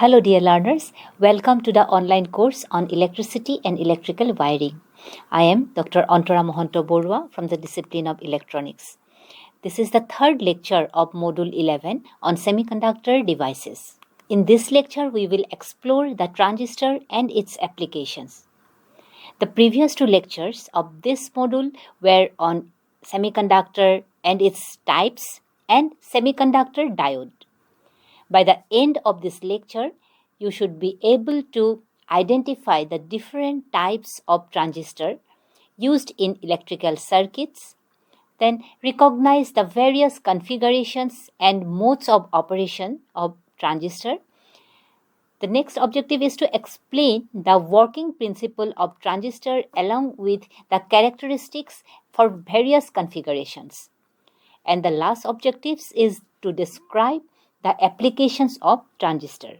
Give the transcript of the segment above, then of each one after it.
Hello dear learners, welcome to the online course on electricity and electrical wiring. I am Dr. Antara Mohanto Borua from the discipline of electronics. This is the third lecture of module 11 on semiconductor devices. In this lecture, we will explore the transistor and its applications. The previous two lectures of this module were on semiconductor and its types and semiconductor diode. By the end of this lecture, you should be able to identify the different types of transistor used in electrical circuits, then recognize the various configurations and modes of operation of transistor. The next objective is to explain the working principle of transistor along with the characteristics for various configurations. And the last objective is to describe the applications of transistor.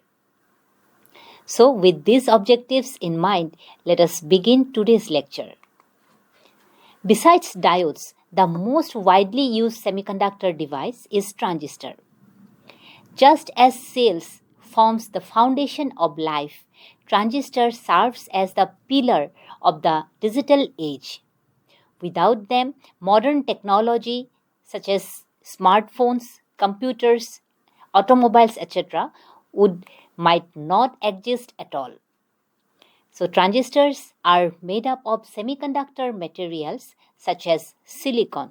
So with these objectives in mind, let us begin today's lecture. Besides diodes, the most widely used semiconductor device is transistor. Just as cells forms the foundation of life, transistor serves as the pillar of the digital age. Without them, modern technology such as smartphones, computers, automobiles, etc. might not exist at all. So transistors are made up of semiconductor materials such as silicon.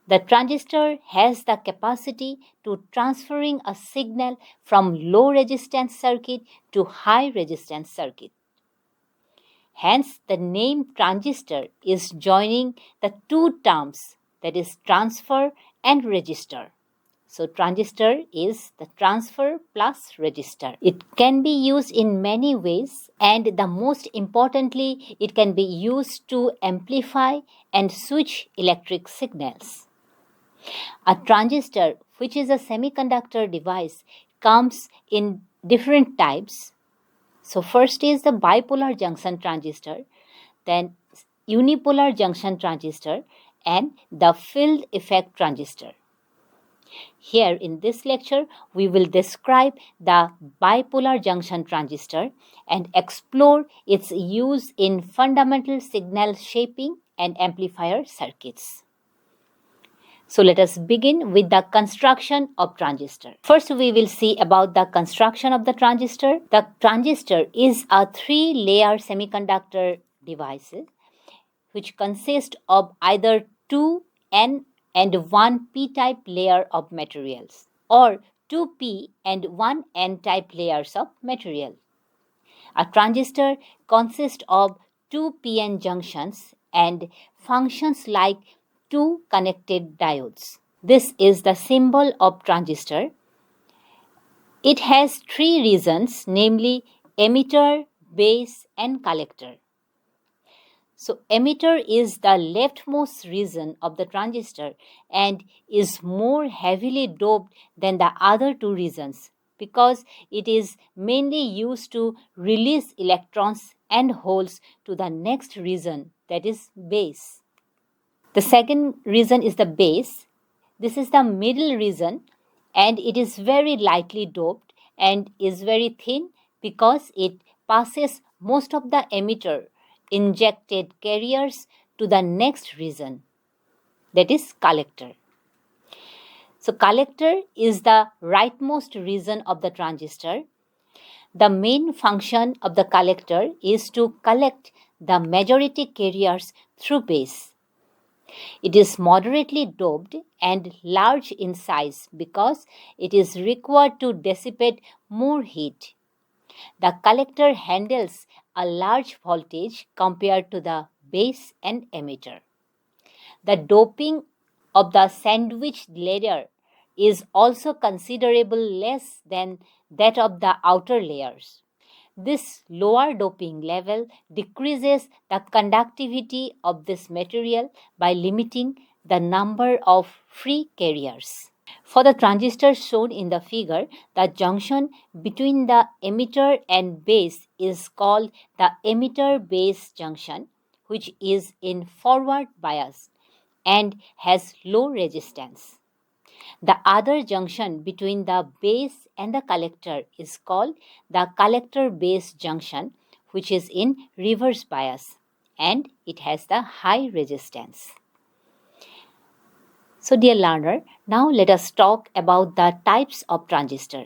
The transistor has the capacity to transferring a signal from low resistance circuit to high resistance circuit. Hence, the name transistor is joining the two terms, that is transfer and register. So transistor is the transfer plus register. It can be used in many ways, and the most importantly, it can be used to amplify and switch electric signals. A transistor, which is a semiconductor device, comes in different types. So first is the bipolar junction transistor, then unipolar junction transistor, and the field effect transistor. Here in this lecture, we will describe the bipolar junction transistor and explore its use in fundamental signal shaping and amplifier circuits. So let us begin with the construction of transistor. First, we will see about the construction of the transistor. The transistor is a three-layer semiconductor device which consists of either two N and one P-type layer of materials or two P and one N-type layers of material. A transistor consists of two PN junctions and functions like two connected diodes. This is the symbol of transistor. It has three regions, namely emitter, base, and collector. So emitter is the leftmost region of the transistor and is more heavily doped than the other two regions because it is mainly used to release electrons and holes to the next region, that is base. The second region is the base. This is the middle region and it is very lightly doped and is very thin because it passes most of the emitter injected carriers to the next region, that is collector. So collector is the rightmost region of the transistor. The main function of the collector is to collect the majority carriers through base. It is moderately doped and large in size because it is required to dissipate more heat. The collector handles a large voltage compared to the base and emitter. The doping of the sandwich layer is also considerably less than that of the outer layers. This lower doping level decreases the conductivity of this material by limiting the number of free carriers. For the transistors shown in the figure, the junction between the emitter and base is called the emitter-base junction, which is in forward bias and has low resistance. The other junction between the base and the collector is called the collector-base junction, which is in reverse bias, and it has the high resistance. So dear learner, now let us talk about the types of transistor.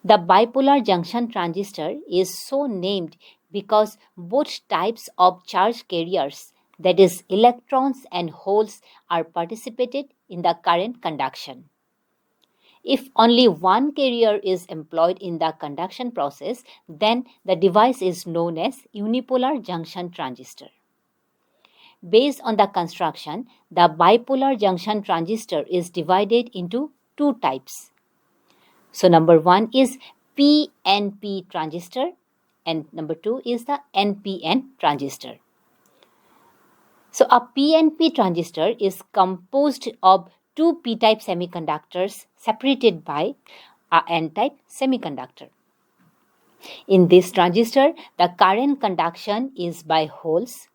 The bipolar junction transistor is so named because both types of charge carriers, that is electrons and holes, are participated in the current conduction. If only one carrier is employed in the conduction process, then the device is known as unipolar junction transistor. Based on the construction, the bipolar junction transistor is divided into two types. So number one is PNP transistor and number two is the NPN transistor. So a PNP transistor is composed of two p-type semiconductors separated by a n-type semiconductor. In this transistor, the current conduction is by holes,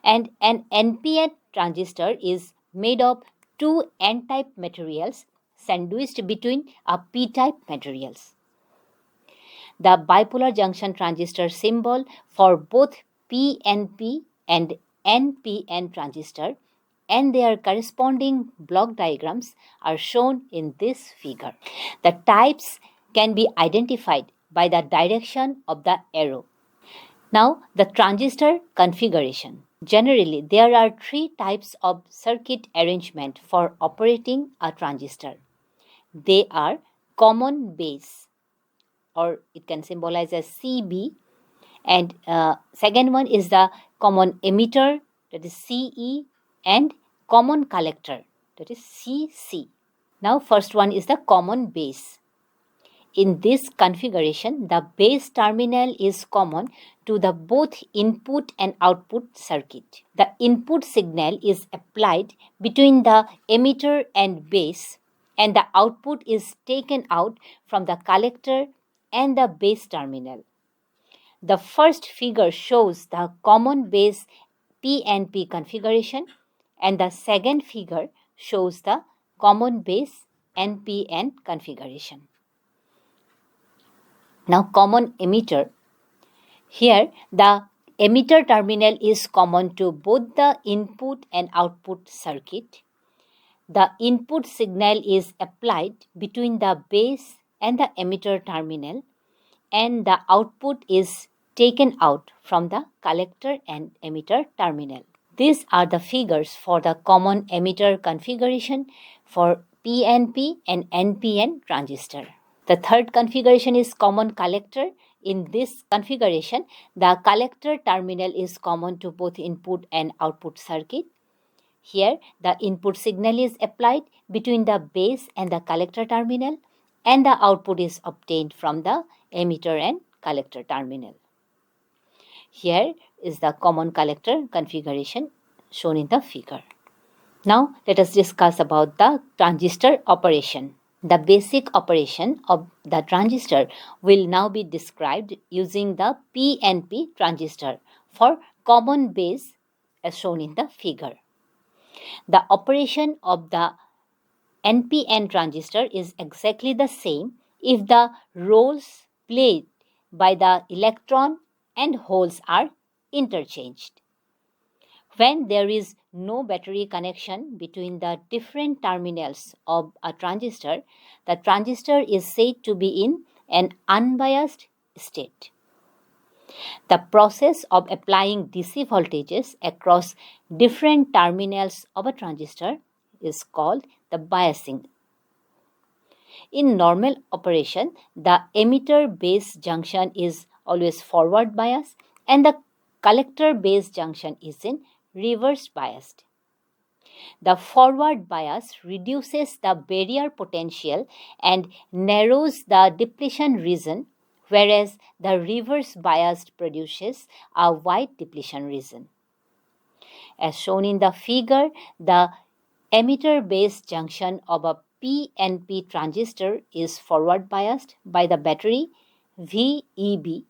and an NPN transistor is made of two n-type materials sandwiched between a p-type materials. The bipolar junction transistor symbol for both PNP and NPN transistor and their corresponding block diagrams are shown in this figure. The types can be identified by the direction of the arrow. Now, the transistor configuration. Generally, there are three types of circuit arrangement for operating a transistor. They are common base, or it can symbolize as CB, and second one is the common emitter, that is CE, and common collector, that is CC. Now first one is the common base. In this configuration, the base terminal is common to the both input and output circuit. The input signal is applied between the emitter and base, and the output is taken out from the collector and the base terminal. The first figure shows the common base PNP configuration, and the second figure shows the common base NPN configuration. Now, common emitter. Here, the emitter terminal is common to both the input and output circuit. The input signal is applied between the base and the emitter terminal, and the output is taken out from the collector and emitter terminal. These are the figures for the common emitter configuration for PNP and NPN transistor. The third configuration is common collector. In this configuration, the collector terminal is common to both input and output circuit. Here, the input signal is applied between the base and the collector terminal, and the output is obtained from the emitter and collector terminal. Here is the common collector configuration shown in the figure. Now, let us discuss about the transistor operation. The basic operation of the transistor will now be described using the PNP transistor for common base as shown in the figure. The operation of the NPN transistor is exactly the same if the roles played by the electron and holes are interchanged. When there is no battery connection between the different terminals of a transistor, the transistor is said to be in an unbiased state. The process of applying DC voltages across different terminals of a transistor is called the biasing. In normal operation, the emitter base junction is always forward biased and the collector base junction is in reverse biased. The forward bias reduces the barrier potential and narrows the depletion region, whereas the reverse biased produces a wide depletion region. As shown in the figure, the emitter base junction of a PNP transistor is forward biased by the battery VEB,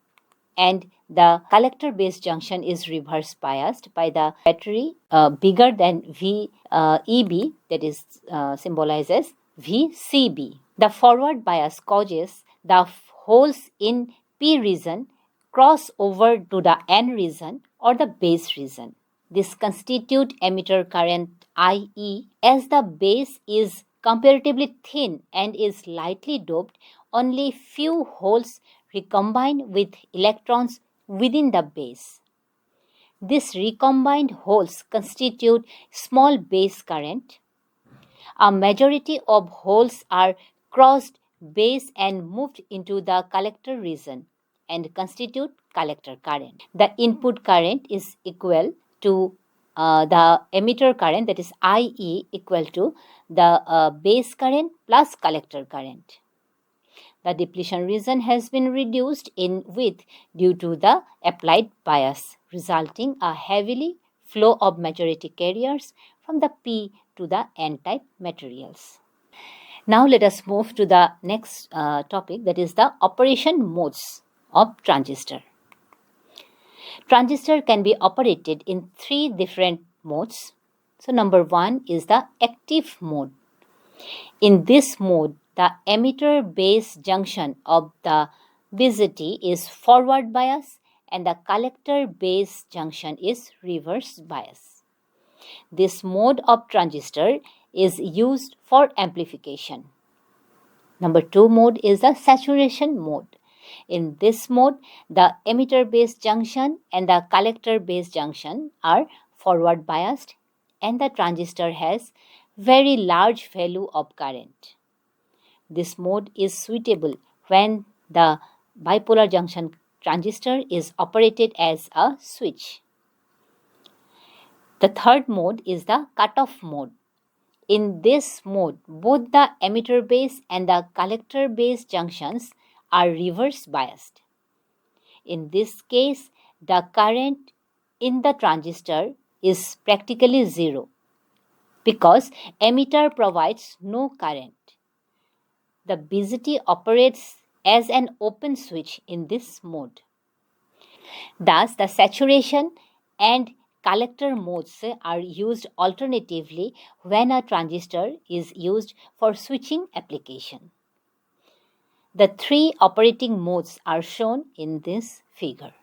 and the collector base junction is reverse biased by the battery bigger than VEB, that is symbolized as VCB. The forward bias causes the holes in P region cross over to the N region or the base region. This constitute emitter current IE. As the base is comparatively thin and is lightly doped, only few holes recombine with electrons within the base. These recombined holes constitute small base current. A majority of holes are crossed base and moved into the collector region and constitute collector current. The input current is equal to the emitter current, that is IE, equal to the base current plus collector current. The depletion region has been reduced in width due to the applied bias, resulting a heavily flow of majority carriers from the P to the N-type materials. Now let us move to the next topic, that is the operation modes of transistor. Transistor can be operated in 3 different modes. So number 1 is the active mode. In this mode, the emitter base junction of the BJT is forward bias and the collector base junction is reverse bias. This mode of transistor is used for amplification. Number 2 mode is the saturation mode. In this mode, the emitter base junction and the collector base junction are forward biased and the transistor has very large value of current. This mode is suitable when the bipolar junction transistor is operated as a switch. The third mode is the cutoff mode. In this mode, both the emitter base and the collector base junctions are reverse biased. In this case, the current in the transistor is practically zero because emitter provides no current. The BJT operates as an open switch in this mode. Thus, the saturation and collector modes are used alternatively when a transistor is used for switching application. The 3 operating modes are shown in this figure.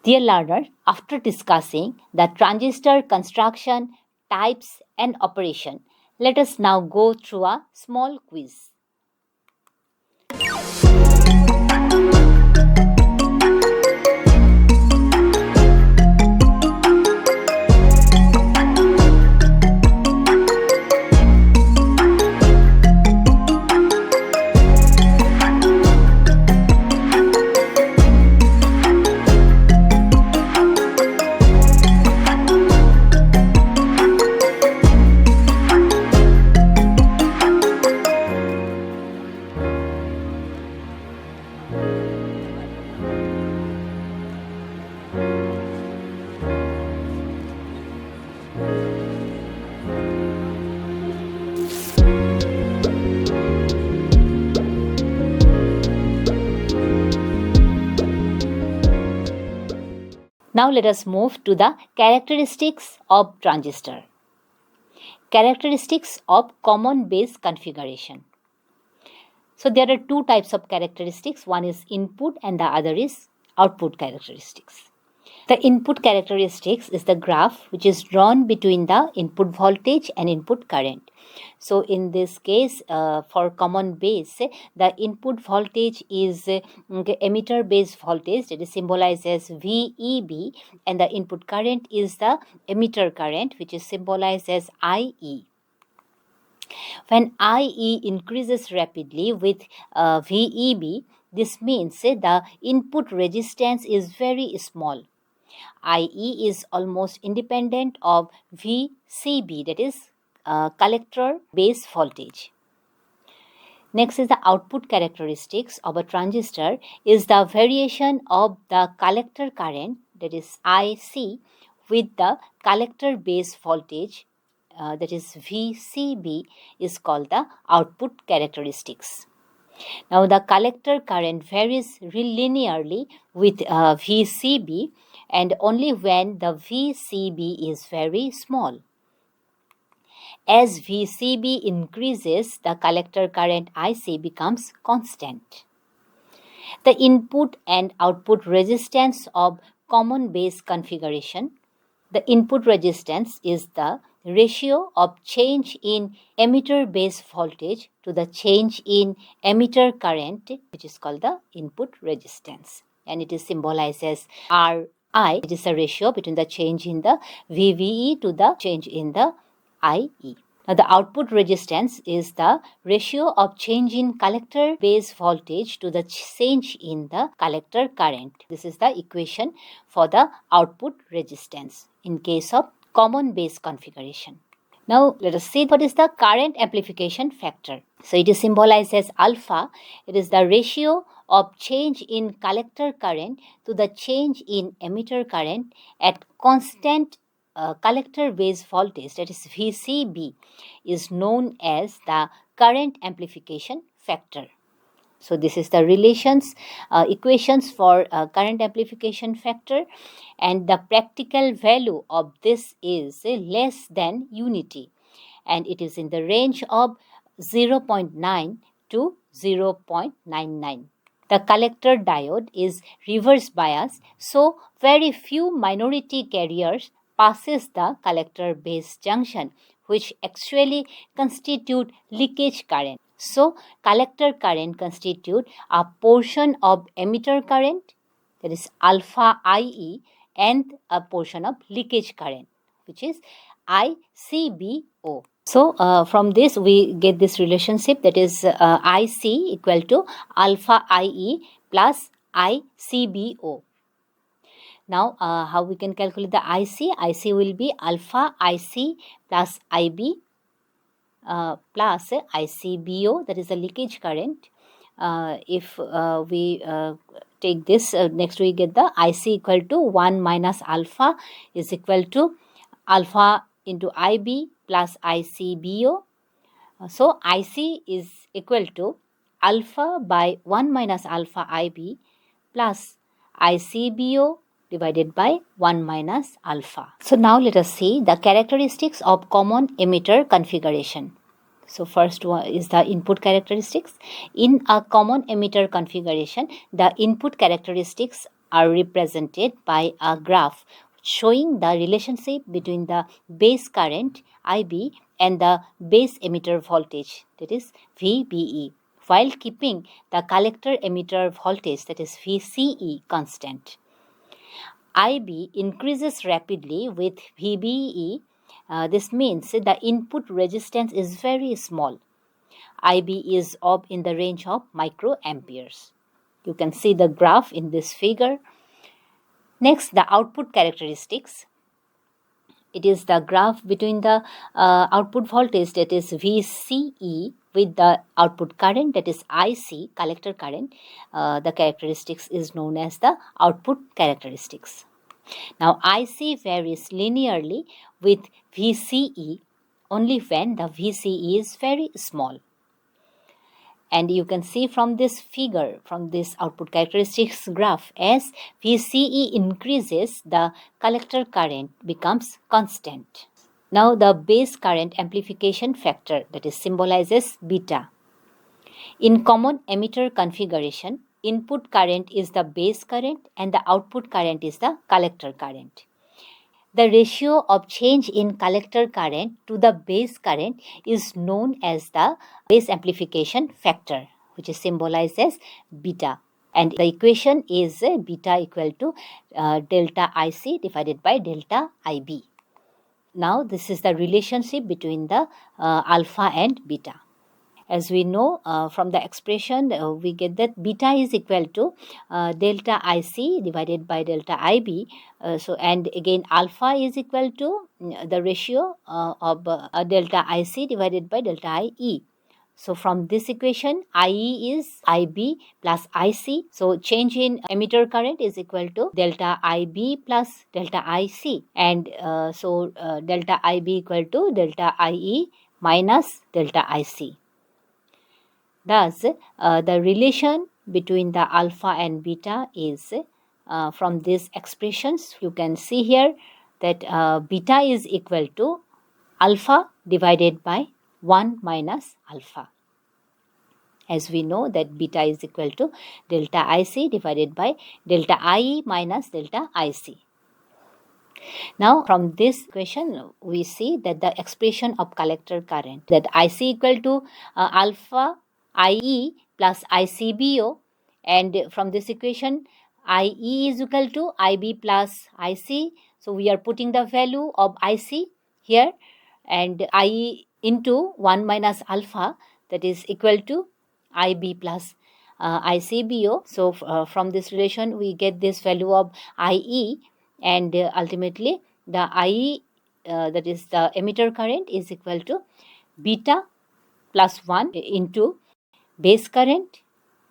Dear learner, after discussing the transistor construction, types and operation, let us now go through a small quiz. Now let us move to the characteristics of transistor. Characteristics of common base configuration. So there are 2 types of characteristics. One is input and the other is output characteristics. The input characteristics is the graph which is drawn between the input voltage and input current. So in this case, for common base, the input voltage is emitter base voltage, that is symbolized as VEB, and the input current is the emitter current, which is symbolized as IE. When IE increases rapidly with VEB, this means the input resistance is very small. IE is almost independent of VCB, that is collector base voltage. Next is the output characteristics of a transistor is the variation of the collector current, that is IC, with the collector base voltage, that is VCB, is called the output characteristics. Now the collector current varies linearly with VCB, and only when the VCB is very small. As VCB increases, the collector current IC becomes constant. The input and output resistance of common base configuration. The input resistance is the ratio of change in emitter base voltage to the change in emitter current, which is called the input resistance, and it is symbolized as RI. It is a ratio between the change in the VVE to the change in the IE. Now, the output resistance is the ratio of change in collector base voltage to the change in the collector current. This is the equation for the output resistance in case of common base configuration. Now, let us see what is the current amplification factor. So, it is symbolized as alpha. It is the ratio of change in collector current to the change in emitter current at constant collector base voltage, that is VCB, is known as the current amplification factor. So this is the equations for current amplification factor, and the practical value of this is less than unity, and it is in the range of 0.9 to 0.99. The collector diode is reverse bias, so very few minority carriers passes the collector base junction, which actually constitute leakage current. So, collector current constitute a portion of emitter current, that is alpha IE, and a portion of leakage current, which is ICBO. So, from this we get this relationship, that is IC equal to alpha IE plus ICBO. Now, how we can calculate the IC? IC will be alpha IC plus IB plus ICBO, that is the leakage current. If we take this, next we get the IC equal to 1 minus alpha is equal to alpha into IB plus ICBO. So, IC is equal to alpha by 1 minus alpha IB plus ICBO divided by 1 minus alpha. So, now let us see the characteristics of common emitter configuration. So, first one is the input characteristics. In a common emitter configuration, the input characteristics are represented by a graph showing the relationship between the base current IB and the base emitter voltage, that is VBE, while keeping the collector emitter voltage, that is VCE, constant. IB increases rapidly with VBE. This means the input resistance is very small. IB is in the range of microamperes. You can see the graph in this figure. Next, the output characteristics. It is the graph between the output voltage, that is VCE, with the output current, that is IC, collector current. The characteristics is known as the output characteristics. Now, IC varies linearly with VCE only when the VCE is very small. And you can see from this figure, from this output characteristics graph, as VCE increases, the collector current becomes constant. Now, the base current amplification factor, that is symbolizes beta. In common emitter configuration, input current is the base current and the output current is the collector current. The ratio of change in collector current to the base current is known as the base amplification factor, which is symbolized as beta. And the equation is beta equal to delta IC divided by delta IB. Now, this is the relationship between the alpha and beta. As we know from the expression, we get that beta is equal to delta IC divided by delta IB. And again, alpha is equal to the ratio of delta IC divided by delta IE. So, from this equation, IE is IB plus IC. So, change in emitter current is equal to delta IB plus delta IC. And delta IB equal to delta IE minus delta IC. Thus, the relation between the alpha and beta is from these expressions. You can see here that beta is equal to alpha divided by 1 minus alpha. As we know that beta is equal to delta IC divided by delta IE minus delta IC. Now, from this equation, we see that the expression of collector current, that IC equal to alpha IE plus ICBO, and from this equation, IE is equal to IB plus IC. So, we are putting the value of IC here, and IE into 1 minus alpha, that is equal to IB plus ICBO. So, from this relation, we get this value of IE, and ultimately the IE, that is the emitter current, is equal to beta plus 1 into base current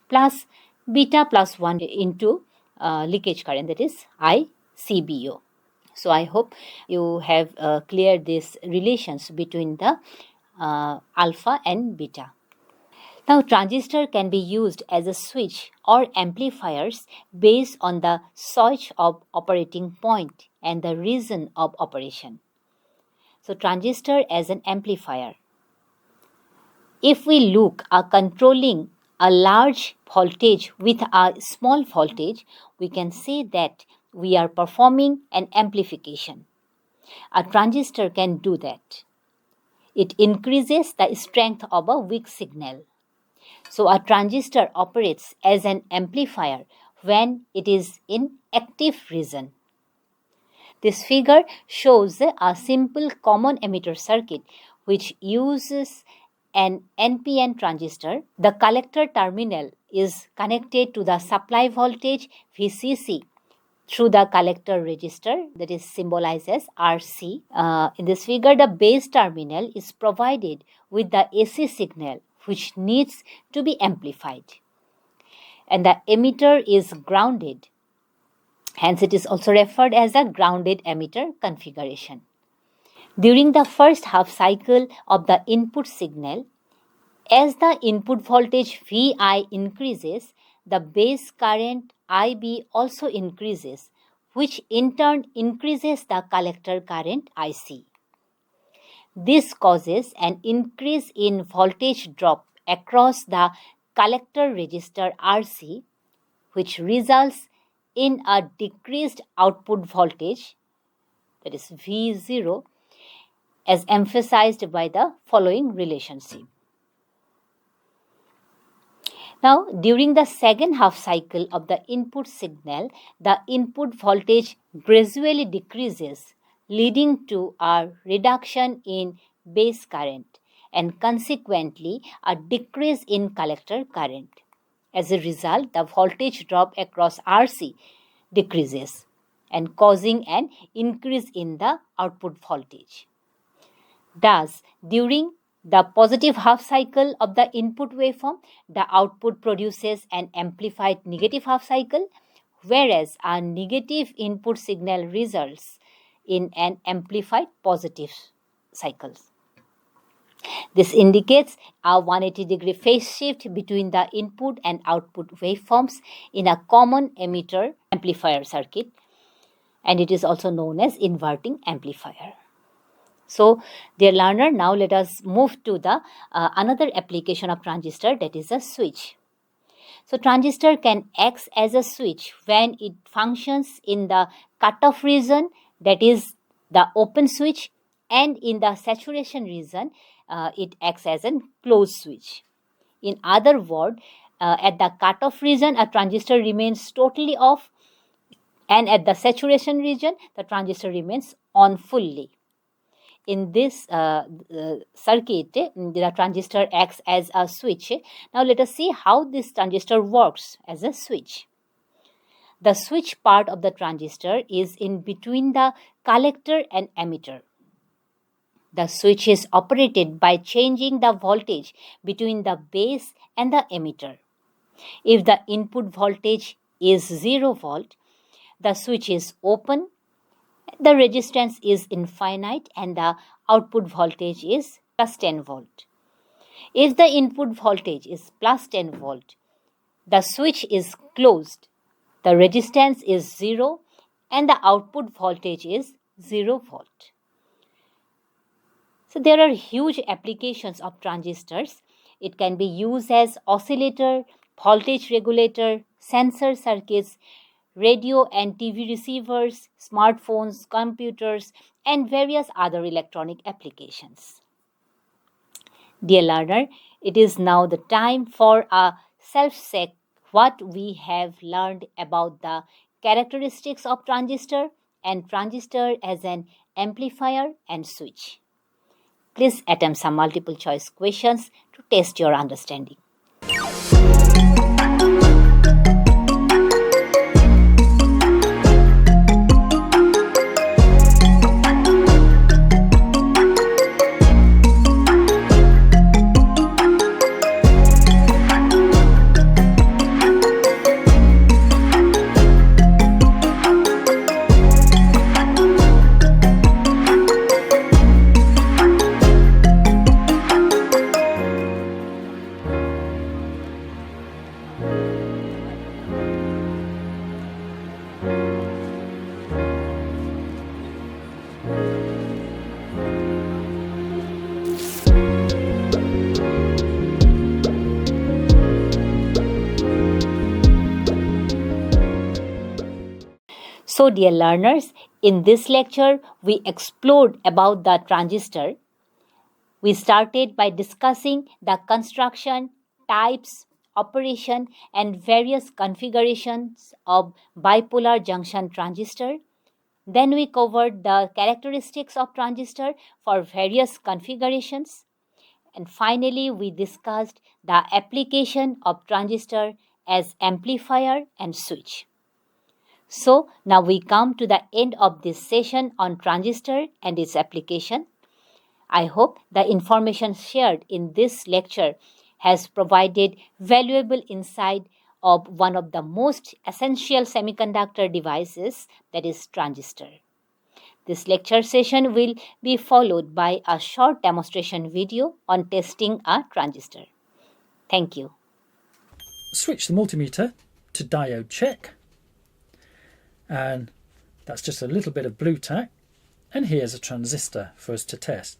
plus beta plus 1 into leakage current, that is ICBO. So, I hope you have cleared these relations between the alpha and beta. Now, transistor can be used as a switch or amplifiers based on the switch of operating point and the region of operation. So, transistor as an amplifier. If we look at controlling a large voltage with a small voltage, we can say that we are performing an amplification. A transistor can do that. It increases the strength of a weak signal. So, a transistor operates as an amplifier when it is in active region. This figure shows a simple common emitter circuit which uses an NPN transistor. The collector terminal is connected to the supply voltage VCC through the collector resistor, that is symbolized as RC. In this figure, the base terminal is provided with the AC signal which needs to be amplified, and the emitter is grounded. Hence, it is also referred as a grounded emitter configuration. During the first half cycle of the input signal, as the input voltage Vi increases, the base current IB also increases, which in turn increases the collector current IC. This causes an increase in voltage drop across the collector resistor RC, which results in a decreased output voltage, that is V0, as emphasized by the following relationship. Now, during the second half cycle of the input signal, the input voltage gradually decreases, leading to a reduction in base current and consequently a decrease in collector current. As a result, the voltage drop across RC decreases and causing an increase in the output voltage. Thus, during the positive half cycle of the input waveform, the output produces an amplified negative half cycle, whereas a negative input signal results in an amplified positive cycle. This indicates a 180-degree phase shift between the input and output waveforms in a common emitter amplifier circuit, and it is also known as inverting amplifier. So, dear learner, now let us move to the another application of transistor, that is a switch. So, transistor can act as a switch when it functions in the cutoff region, that is the open switch, and in the saturation region, it acts as a closed switch. In other words, at the cutoff region, a transistor remains totally off, and at the saturation region, the transistor remains on fully. In this circuit, the transistor acts as a switch. Now, let us see how this transistor works as a switch. The switch part of the transistor is in between the collector and emitter. The switch is operated by changing the voltage between the base and the emitter. If the input voltage is 0 volt, the switch is open, the resistance is infinite, and the output voltage is plus 10 volt. If the input voltage is plus 10 volt, the switch is closed, the resistance is 0 and the output voltage is 0 volt. So there are huge applications of transistors. It can be used as oscillator, voltage regulator, sensor circuits, radio and TV receivers, smartphones, computers, and various other electronic applications. Dear learner, it is now the time for a self-check what we have learned about the characteristics of transistor and transistor as an amplifier and switch. Please attempt some multiple choice questions to test your understanding. So dear learners, in this lecture, we explored about the transistor. We started by discussing the construction, types, operation, and various configurations of bipolar junction transistor. Then we covered the characteristics of transistor for various configurations. And finally, we discussed the application of transistor as amplifier and switch. So now we come to the end of this session on transistor and its application. I hope the information shared in this lecture has provided valuable insight of one of the most essential semiconductor devices, that is transistor. This lecture session will be followed by a short demonstration video on testing a transistor. Thank you. Switch the multimeter to diode check. And that's just a little bit of blue tack, and here's a transistor for us to test.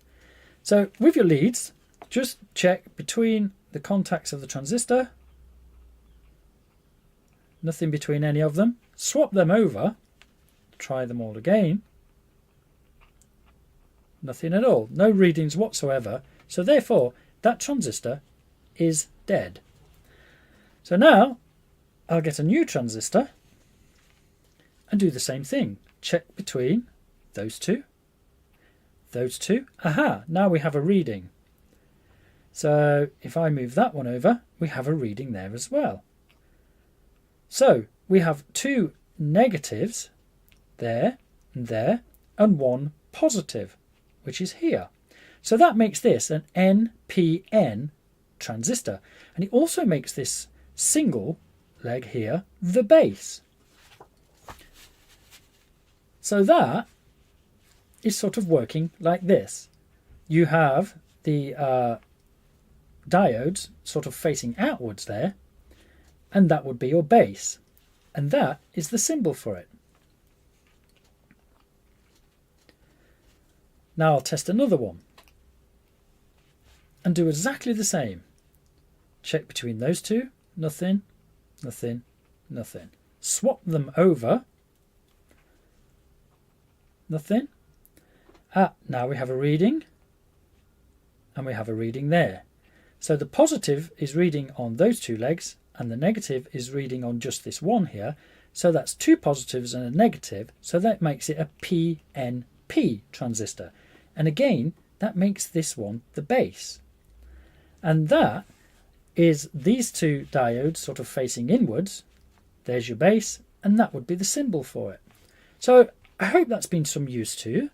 So with your leads, just check between the contacts of the transistor, nothing between any of them, swap them over, try them all again, nothing at all, no readings whatsoever, so therefore that transistor is dead. So now I'll get a new transistor and do the same thing. Check between those two. Aha, now we have a reading. So if I move that one over, we have a reading there as well. So we have two negatives there and there, and one positive, which is here. So that makes this an NPN transistor. And it also makes this single leg here the base. So that is sort of working like this. You have the diodes sort of facing outwards there, and that would be your base. And that is the symbol for it. Now I'll test another one and do exactly the same. Check between those two, nothing, nothing, nothing. Swap them over. Nothing. Now we have a reading, and we have a reading there. So the positive is reading on those two legs, and the negative is reading on just this one here. So that's two positives and a negative, so that makes it a PNP transistor. And again, that makes this one the base. And that is these two diodes sort of facing inwards. There's your base, and that would be the symbol for it. So I hope that's been some use to you.